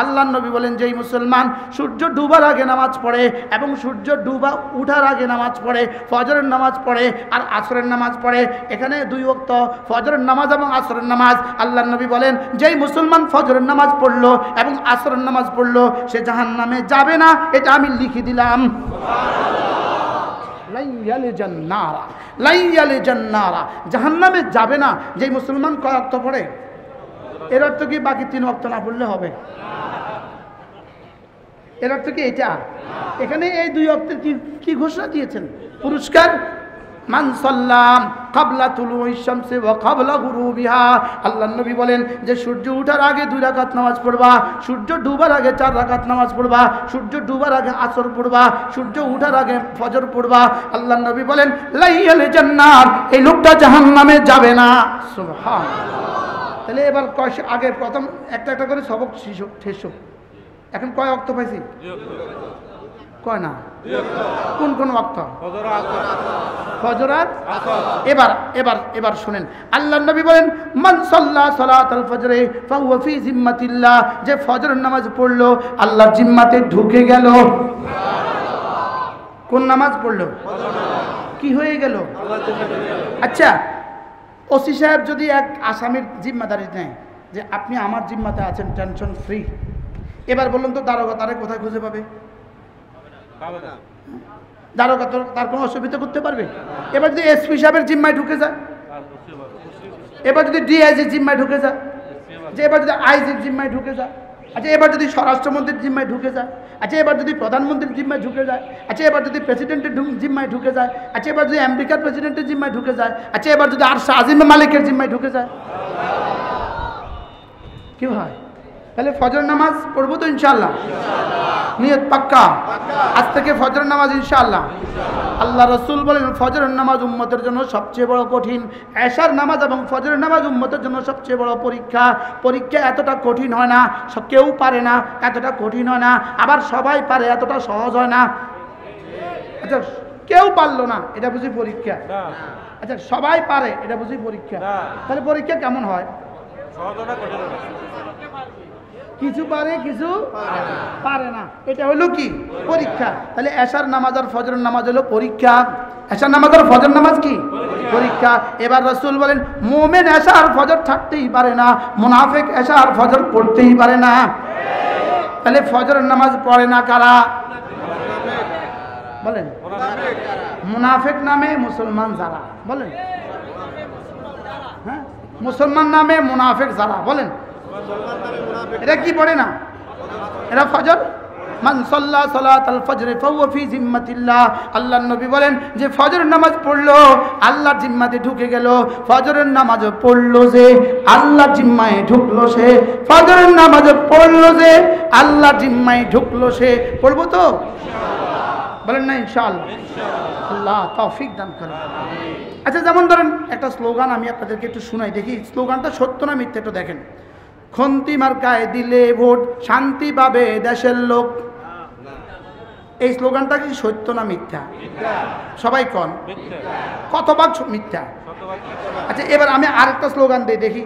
আল্লাহর নবী বলেন যেই মুসলমান সূর্য ডুবার আগে নামাজ পড়ে এবং সূর্য ডুবা উঠার আগে নামাজ পড়ে, ফজরের নামাজ পড়ে আর আসরের নামাজ পড়ে, এখানে দুই ওয়াক্ত ফজরের নামাজ এবং আসরের নামাজ। আল্লাহর নবী বলেন যেই মুসলমান ফজরের নামাজ পড়লো এবং আসরের নামাজ পড়লো সে জাহান্নামে যাবে না, এটা আমি লিখে দিলাম। জাহান্নামে যাবে না। যেই মুসলমান কয় ওয়াক্ত পড়ে, এর অর্থ কি বাকি 3 ওয়াক্ত না পড়লে হবে? এর অর্থ কি এটা? এখানে এই 2 ওয়াক্তের কি ঘোষণা দিয়েছেন? পুরস্কার। মান সাল্লাম ক্বাবলা তুলুই শামসি ওয়া ক্বাবলা গুরুবিহা। আল্লাহর নবী বলেন যে সূর্য ওঠার আগে 2 রাকাত নামাজ পড়বা, সূর্য ডুবার আগে 4 রাকাত নামাজ পড়বা, সূর্য ডুবার আগে আসর পড়বা, সূর্য ওঠার আগে ফজর পড়বা। আল্লাহর নবী বলেন লাইয়াল জান্নাত, এই লোকটা জাহান্নামে যাবে না। সুবহানাল্লাহ। তাহলে এবার আগে প্রথম একটা একটা করে সবক শেষ। এখন কয় ওয়াক্ত পাইছি? কয় না? কোন কোন ওয়াক্ত? ফজর আর এবার শুনেন, আল্লাহর নবী বলেন মান সাল্লা সালাতাল ফজরে ফাহুয়া ফি জিম্মাতিল্লাহ, যে ফজরের নামাজ পড়লো আল্লাহর জিম্মাতে ঢুকে গেল। কোন নামাজ পড়লো? কি হয়ে গেল? আচ্ছা, ওসি সাহেব যদি এক আসামির জিম্মাদারি নেয় যে আপনি আমার জিম্মাতে আছেন, টেনশন ফ্রি, এবার বলুন তো দারোগা তারে কোথায় খুঁজে পাবে? দারোগা তো তার কোনো অসুবিধা করতে পারবে? এবার যদি এসপি সাহেবের জিম্মায় ঢুকে যায়, এবার যদি ডিআইজির জিম্মায় ঢুকে যায়, যে এবার যদি আইজির জিম্মায় ঢুকে যায়, আচ্ছা এবার যদি স্বরাষ্ট্রমন্ত্রীর জিম্মায় ঢুকে যায়, আচ্ছা এবার যদি প্রধানমন্ত্রীর জিম্মায় ঢুকে যায়, আচ্ছা এবার যদি প্রেসিডেন্টের জিম্মায় ঢুকে যায়, আচ্ছা এবার যদি আমেরিকার প্রেসিডেন্টের জিম্মায় ঢুকে যায়, আচ্ছা এবার যদি আর আজিম মালিকের জিম্মায় ঢুকে যায়, কি হয়? তাহলে ফজর নামাজ পড়বো তো ইনশাআল্লাহ? নিয়ত পাক্কা? আজ থেকে ফজর নামাজ ইনশাআল্লাহ। আল্লাহ রাসূল বলেন ফজরের নামাজ উম্মতের জন্য সবচেয়ে বড় কঠিন, এশার নামাজ এবং ফজরের নামাজ উম্মতের জন্য সবচেয়ে বড় পরীক্ষা। পরীক্ষা এতটা কঠিন হয় না, কেউ পারে না, এতটা কঠিন হয় না, আবার সবাই পারে, এতটা সহজ হয় না। আচ্ছা কেউ পারলো না, এটা বুঝি পরীক্ষা? আচ্ছা সবাই পারে, এটা বুঝি পরীক্ষা? তাহলে পরীক্ষা কেমন হয়? কিছু পারে কিছু পারে না, এটা হলো কি? পরীক্ষা। তাহলে এশার নামাজ আর ফজরের নামাজ হলো পরীক্ষা। এশার নামাজ আর ফজর নামাজ কি? পরীক্ষা। এবার রাসূল বলেন মুমিন এশা আর ফজর ছাড়তেই পারে না, মুনাফিক এশা আর ফজর পড়তেই পারে না। তাহলে ফজরের নামাজ পড়ে না কারা? বলেন। মুনাফিক নামে মুসলমান যারা, বলেন। হ্যাঁ, মুসলমান নামে মুনাফিক যারা, বলেন। এটা কি পড়ে না? এরা ফজর। মান সাল্লা সালাতাল ফজরে ফাহুয়া ফি জিম্মাতিল্লাহ। আল্লাহর নবী বলেন যে ফজরের নামাজ পড়লো আল্লাহর জিম্মাতে ঢুকে গেল। ফজরের নামাজ পড়লো যে আল্লাহর জিম্মায় ঢুকলো সে। ফজরের নামাজ পড়লো যে আল্লাহর জিম্মায় ঢুকলো সে। পড়বো তো ইনশাআল্লাহ? বলেন না ইনশাআল্লাহ? আল্লাহ তৌফিক দান করেন। আচ্ছা যেমন ধরেন একটা স্লোগান আমি আপনাদেরকে একটু শোনাই, দেখি স্লোগানটা সত্য না মিথ্যা একটু দেখেন। খন্তি মার্কায় দিলে ভোট শান্তি পাবে দেশের লোক। এই স্লোগানটা কি সত্য না মিথ্যা? সবাই কন কত ভাগ মিথ্যা? আচ্ছা এবার আমি আরেকটা স্লোগান দিই, দেখি।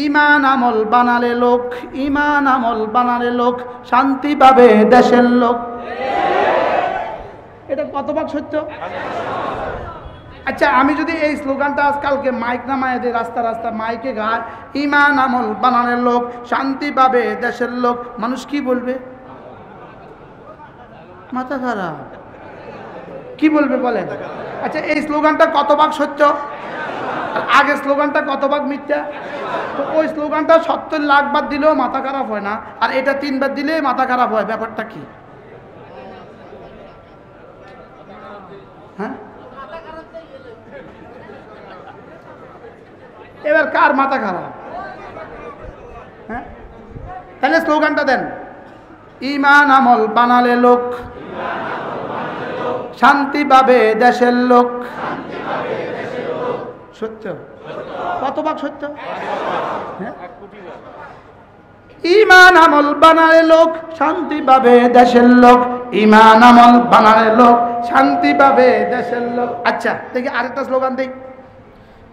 ইমান আমল বানালে লোক, ইমান আমল বানালে লোক শান্তি পাবে দেশের লোক। এটা কত ভাগ সত্য? আচ্ছা আমি যদি এই স্লোগানটা আজকালকে মাইক নামায় দিই, রাস্তা রাস্তা মাইকে গায় ইমান আমল বানানোর লোক শান্তি পাবে দেশের লোক, মানুষ কি বলবে? মাথা খারাপ। কি বলবে বলেন? আচ্ছা এই স্লোগানটা কত ভাগ সত্য? আর আগের স্লোগানটা কত ভাগ মিথ্যা? তো ওই স্লোগানটা 70 লাখ বার দিলেও মাথা খারাপ হয় না, আর এটা 3 বার দিলে মাথা খারাপ হয়। ব্যাপারটা কি? হ্যাঁ, এবার কার মাথা খারাপ? হ্যাঁ, তাহলে স্লোগানটা দেন, ইমান আমল বানালে লোক শান্তি পাবে দেশের লোক। সত্য? কত ভাগ সত্য? হ্যাঁ, ইমান আমল বানালে লোক শান্তি পাবে দেশের লোক, ইমান আমল বানালে লোক শান্তি পাবে দেশের লোক। আচ্ছা দেখি আরেকটা স্লোগান দিই।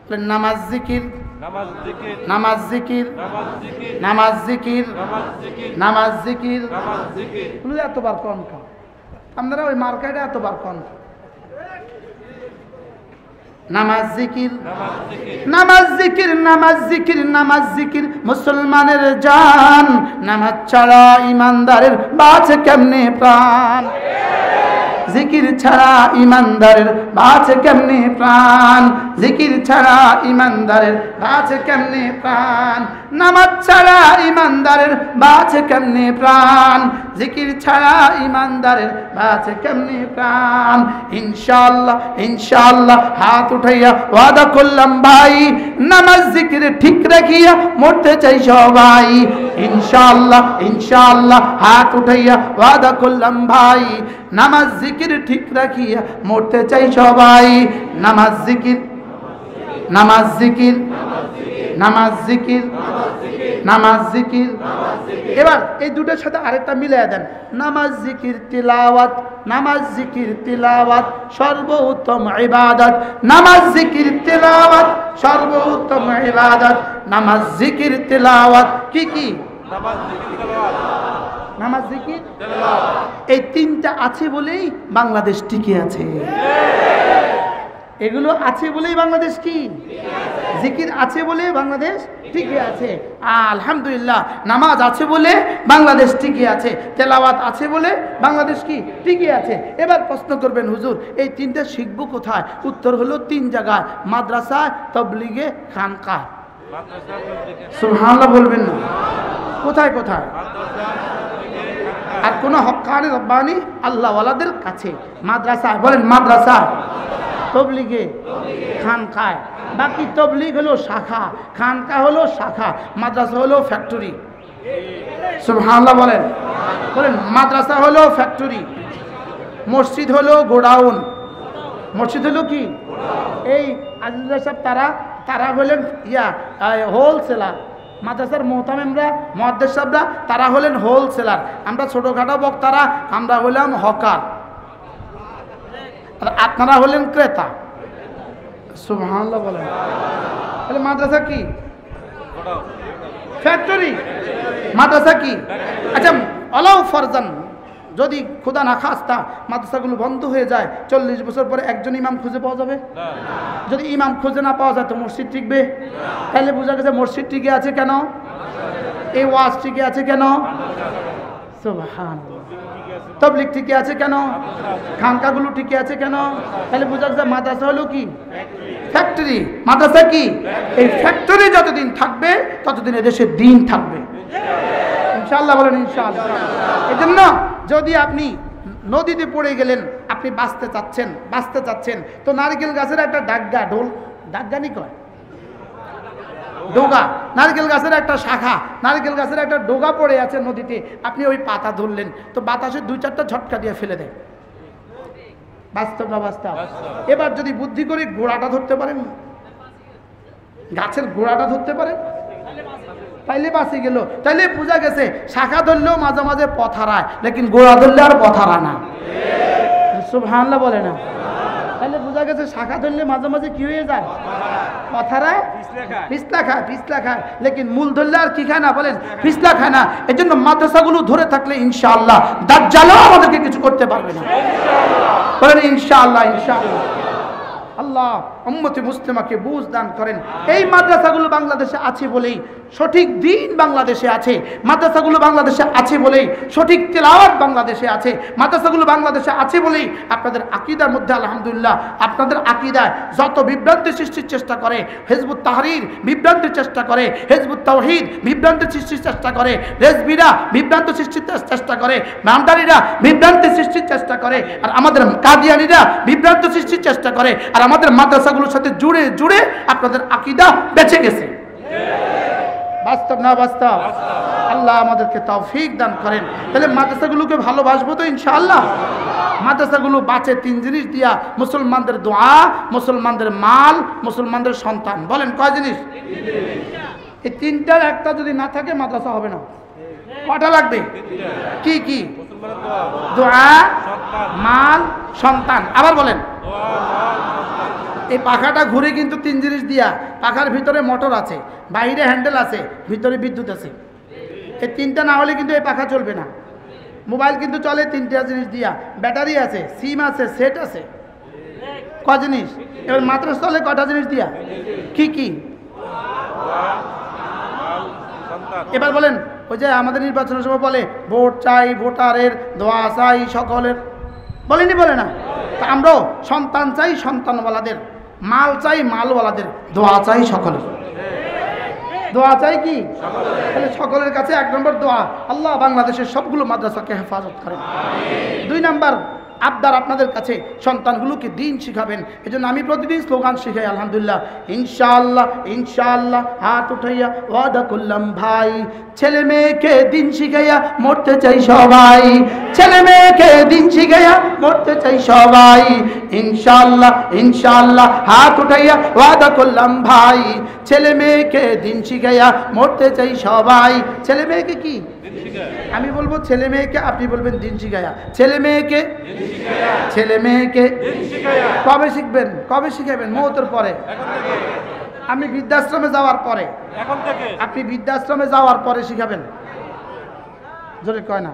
নামাজ জিকির, নামাজ জিকির, নামাজ জিকির, নামাজ জিকির, নামাজ জিকির, নামাজ জিকির, নামাজ জিকির। নামাজ জিকির। বলে এতবার কন খাও, আপনারা ওই মার্কেটে এতবার কন। নামাজ জিকির, নামাজ জিকির, নামাজ জিকির, নামাজ জিকির, নামাজ জিকির মুসলমানের জান। নামাজ ছাড়া ইমানদারের বাঁচে কেমনে প্রাণ, জিকির ছাড়া ইমানদারের বাঁচে কেমনে প্রাণ, জিকির ছাড়া ইমানদারের বাঁচে কেমনে প্রাণ, নামাজ ছাড়া ইমানদারের বাঁচে কেমনে প্রাণ, জিকির ছাড়া ইমানদারের বাঁচে কেমনে প্রাণ। ইনশাআল্লাহ ইনশাআল্লাহ হাত উঠাইয়া ওয়াদা করলাম ভাই, নামাজ জিকির ঠিক রাখিয়া মরতে চাই সবাই। ইনশাআল্লাহ ইনশাআল্লাহ হাত উঠাইয়া ওয়াদা করলাম ভাই, নামাজ জিকির ঠিক রাখিয়া মরতে চাই সবাই। নামাজ জিকির, নামাজ জিকির, নামাজ জিকির, নামাজ জিকির। এবার এই দুটোর সাথে আরেকটা মিলিয়ে দেন, নামাজ জিকির তিলাওয়াত, নামাজ জিকির তিলাওয়াত সর্বোত্তম ইবাদত, নামাজ জিকির তিলাওয়াত সর্বোত্তম ইবাদত, নামাজ জিকির তিলাওয়াত। কি কি? নামাজ জিকির, তেলাওয়াত, নামাজ জিকির তেলাওয়াত। এই তিনটা আছে বলেই বাংলাদেশ টিকে আছে। এগুলো আছে বলেই বাংলাদেশ কি জিকির আছে বলে বাংলাদেশ টিকে আছে। আলহামদুলিল্লাহ, নামাজ আছে বলে বাংলাদেশ টিকে আছে, তেলাওয়াত আছে বলে বাংলাদেশ কি টিকে আছে। এবার প্রশ্ন করবেন, হুজুর এই তিনটা শিখবো কোথায়? উত্তর হলো তিন জায়গায়, মাদ্রাসায়, তাবলীগে, খানকায়। মাদ্রাসা, মসজিদে, সুবহানাল্লাহ বলবেন না? কোথায় কোথায়? মাদ্রাসা, মসজিদে, খানকা। আর কোন হক্কানি রব্বানি আল্লাহওয়ালাদের কাছে। মাদ্রাসায় বলেন, মাদ্রাসা, তবলিগে, খানকায়। বাকি তবলিগ হলো শাখা, খানকা হলো শাখা, মাদ্রাসা হলো ফ্যাক্টরি। সুবহানাল্লাহ বলেন, বলেন মাদ্রাসা হলো ফ্যাক্টরি, মসজিদ হলো গোডাউন। মসজিদ হলো কি? এই আজিজুল্লাহ সাহেব তারা হলেন হোলসেলার। মাদ্রাসার মোহতামিমরা, মুহাদ্দিস সাহেবরা তারা হলেন হোলসেলার। আমরা ছোটোখাটো বক্তারা আমরা হলাম হকার, আর আপনারা হলেন ক্রেতা। সুবহানাল্লাহ বলেন। তাহলে মাদ্রাসা কি? ফ্যাক্টরি। মাদ্রাসা কি? আচ্ছা, অলাউ ফরজান যদি খোদা না খাস্তা মাদ্রাসাগুলো বন্ধ হয়ে যায়, 40 বছর পরে একজন ইমাম খুঁজে পাওয়া যাবে? যদি ইমাম খুঁজে না পাওয়া যায় তো মসজিদ টিকবে? তাহলে বোঝা গেছে মসজিদ টিকে আছে কেন? এই ওয়াজ টিকে আছে কেন? সুবহানাল্লাহ। তাবলীগ টিকে আছে কেন? খানকাগুলো টিকে আছে কেন? তাহলে বোঝা গেছে মাদ্রাসা হলো কি? ফ্যাক্টরি। মাদ্রাসা কি? এই ফ্যাক্টরি যতদিন থাকবে ততদিন এদেশে দিন থাকবে। ইনশাআল্লাহ বলেন ইনশাআল্লাহ। এজন্য যদি আপনি নদীতে পড়ে গেলেন, আপনি বাঁচতে চাচ্ছেন, তো নারকেল গাছের একটা ডাগা, ডাগগানি কয় ডোগা, নারকেল গাছের একটা শাখা, নারকেল গাছের একটা ডোগা পড়ে আছে নদীতে, আপনি ওই পাতা ধরলেন তো বাতাসে 2-4টা ঝটকা দিয়ে ফেলে দেয়। বাস্তব না বাস্তব? এবার যদি বুদ্ধি করে গোড়াটা ধরতে পারেন, গাছের গোড়াটা ধরতে পারেন, তাইলে বাঁচে গেল। তাইলে বোঝা গেছে শাখা ধরলেও মাঝে মাঝে পথ হারায়, লেকিন গোড়া ধরলে আর পথ হারায় না। সুবহানাল্লাহ বলে না? তাহলে বোঝা গেছে শাখা ধরলে মাঝে মাঝে কি হয়ে যায়? পথ হারায়, পিছলা খায়, লেকিন মূল ধরলে আর কি খায় না? বলেন, পিছলা খায় না। এই জন্য মাদ্রাসাগুলো ধরে থাকলে ইনশাআল্লাহ দাজ্জালও আমাদেরকে কিছু করতে পারবে না। বলেন ইনশাআল্লাহ, ইনশাআল্লাহ। আল্লাহ উম্মতে মুসলিমাকে বুঝ দান করেন। এই মাদ্রাসাগুলো বাংলাদেশে আছে বলেই সঠিক দিন বাংলাদেশে আছে, মাদ্রাসাগুলো বাংলাদেশে আছে বলেই সঠিক তেলাওয়াত বাংলাদেশে আছে, মাদ্রাসাগুলো বাংলাদেশে আছে বলেই আপনাদের আকীদার মধ্যে আলহামদুলিল্লাহ, আপনাদের আকীদায় যত বিভ্রান্তি সৃষ্টির চেষ্টা করে, হিজবুত তাহরীর বিভ্রান্তির চেষ্টা করে, হিজবুত তাওহীদ বিভ্রান্তি সৃষ্টির চেষ্টা করে, রেজবিরা বিভ্রান্তি সৃষ্টির চেষ্টা করে, ভান্ডারীরা বিভ্রান্তি সৃষ্টির চেষ্টা করে, আর আমাদের কাদিয়ানীরা বিভ্রান্তি সৃষ্টির চেষ্টা করে, আর আমাদের মাদ্রাসাগুলোর সাথে জুড়ে জুড়ে আপনাদের আকীদা বেঁচে গেছে। বাস্তব না বাস্তব? আল্লাহ আমাদেরকে তৌফিক দান করেন। তাহলে মাদ্রাসাগুলোকে ভালোবাসবো তো ইনশাআল্লাহ। মাদ্রাসাগুলো বাঁচে 3 জিনিস দিয়া, মুসলমানদের দোয়া, মুসলমানদের মাল, মুসলমানদের সন্তান। বলেন কয় জিনিস? এই তিনটার একটা যদি না থাকে মাদ্রাসা হবে না। কটা লাগবে? কি কি? দোয়া, মাল, সন্তান। আবার বলেন, এই পাখাটা ঘুরে কিন্তু 3 জিনিস দিয়া। পাখার ভিতরে মোটর আছে, বাইরে হ্যান্ডেল আছে, ভিতরে বিদ্যুৎ আছে। এই 3টা না হলে কিন্তু এই পাখা চলবে না। মোবাইল কিন্তু চলে 3টা জিনিস দিয়া, ব্যাটারি আছে, সিম আছে, সেট আছে। ক জিনিস? এবার মাদ্রাসা চলে কটা জিনিস দিয়া? কি কি? এবার বলেন, ওই যে আমাদের নির্বাচনের সময় বলে ভোট চাই ভোটারের, দোয়া চাই সকলের, বলেনি? বলে না? তা আমরাও সন্তান চাই সন্তানওয়ালাদের, মাল চাই মালওয়ালাদের, দোয়া চাই সকলের। দোয়া চাই কি? তাহলে সকলের কাছে 1 নম্বর দোয়া, আল্লাহ বাংলাদেশের সবগুলো মাদ্রাসাকে হেফাজত করেন। 2 নম্বর আবদার আপনাদের কাছে, সন্তানগুলোকে দিন শিখাবেন। এজন্য আমি প্রতিদিন স্লোগান শিখাই, আলহামদুলিল্লাহ, ইনশাআল্লাহ ইনশাআল্লাহ, হাত উঠাইয়া ওয়াদা করলাম ভাই, ছেলে মেয়েকে দিন শিখাইয়া মরতে চাই সবাই, ছেলে মেয়েকে দিন শিখাইয়া মরতে চাই সবাই, ইনশাআল্লাহ ইনশাআল্লাহ, হাত উঠাইয়া ওয়াদা করলাম ভাই, ছেলে মেয়েকে দিন শিখাইয়া মরতে চাই সবাই। ছেলে মেয়েকে কি? আমি বলবো ছেলে মেয়েকে, আপনি বলবেন দিন শিখাইয়া। ছেলে মেয়েকে, ছেলে মেয়েকে কবে শিখবেন? কবে শিখাবেন? মওতের পরে। আমি বৃদ্ধাশ্রমে যাওয়ার পরে। আপনি বৃদ্ধাশ্রমে যাওয়ার পরে শিখাবেন? জোরে কয় না।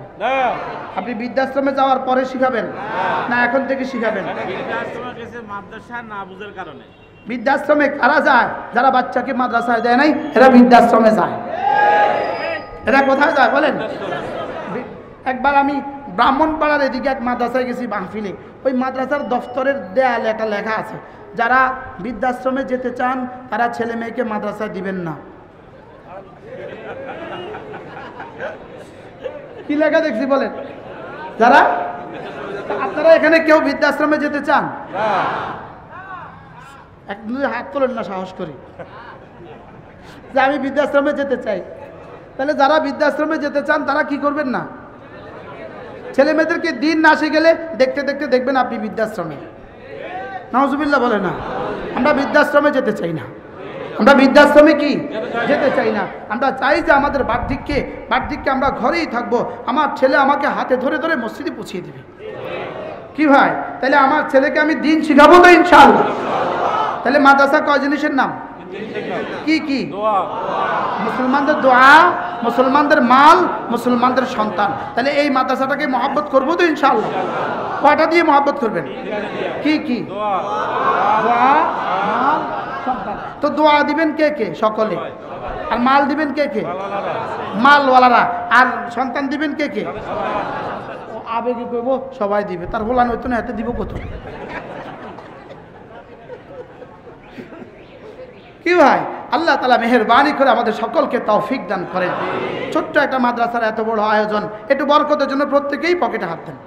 আপনি বৃদ্ধাশ্রমে যাওয়ার পরে শিখাবেন না এখন থেকে শিখাবেন? বৃদ্ধাশ্রমে কারা যায়? যারা বাচ্চাকে মাদ্রাসায় দেয় নাই, এরা বৃদ্ধাশ্রমে যায়। এরা কোথায় যায় বলেন? একবার আমি ব্রাহ্মণপাড়ার এদিকে এক মাদ্রাসায় গেছি মাহফিলে। ওই মাদ্রাসার দফতরের দেয়ালে একটা লেখা আছে, যারা বৃদ্ধাশ্রমে যেতে চান তারা ছেলে মেয়েকে মাদ্রাসায় দিবেন না। কি লেখা দেখছি বলেন? যারা, আপনারা এখানে কেউ বৃদ্ধাশ্রমে যেতে চান? একদম হাত তোলেন না সাহস করি যে আমি বৃদ্ধাশ্রমে যেতে চাই। তাহলে যারা বৃদ্ধাশ্রমে যেতে চান তারা কি করবেন না? ছেলে মেয়েদেরকে দিন না শিখেলে দেখতে দেখতে দেখবেন আপনি বৃদ্ধাশ্রমে। নাউজুবিল্লাহ বলে না। আমরা বৃদ্ধাশ্রমে যেতে চাই না। আমরা বৃদ্ধাশ্রমে কি যেতে চাই না। আমরা চাই যে আমাদের বার্ধক্যে আমরা ঘরেই থাকবো। আমার ছেলে আমাকে হাতে ধরে ধরে মসজিদে পৌঁছিয়ে দেবে। কি ভাই? তাহলে আমার ছেলেকে আমি দিন শিখাবো তো ইনশাআল্লাহ। তাহলে মাদ্রাসা কয় জিনিসের নাম? কি কি? মুসলমানদের দোয়া, মুসলমানদের মাল, মুসলমানদের সন্তান। তাহলে এই মাদ্রাসাটাকে মহব্বত করবো তো ইনশাআল্লাহ। কয়টা দিয়ে মহব্বত করবেন? কি কি? দোয়া, মাল, সন্তান। তো দোয়া দিবেন কে কে? সকলে। আর মাল দিবেন কে কে? মালওয়ালারা। আর সন্তান দিবেন কে কে? আবেগে করবো সবাই দিবে, তার বলা নয়তো না, হাতে দিব কত? কি ভাই? আল্লাহ তাআলা মেহেরবানি করে আমাদের সকলকে তৌফিক দান করেন। ছোট্ট একটা মাদ্রাসার এত বড় আয়োজন, একটু বরকতের জন্য প্রত্যেকেই পকেটে হাত দেন।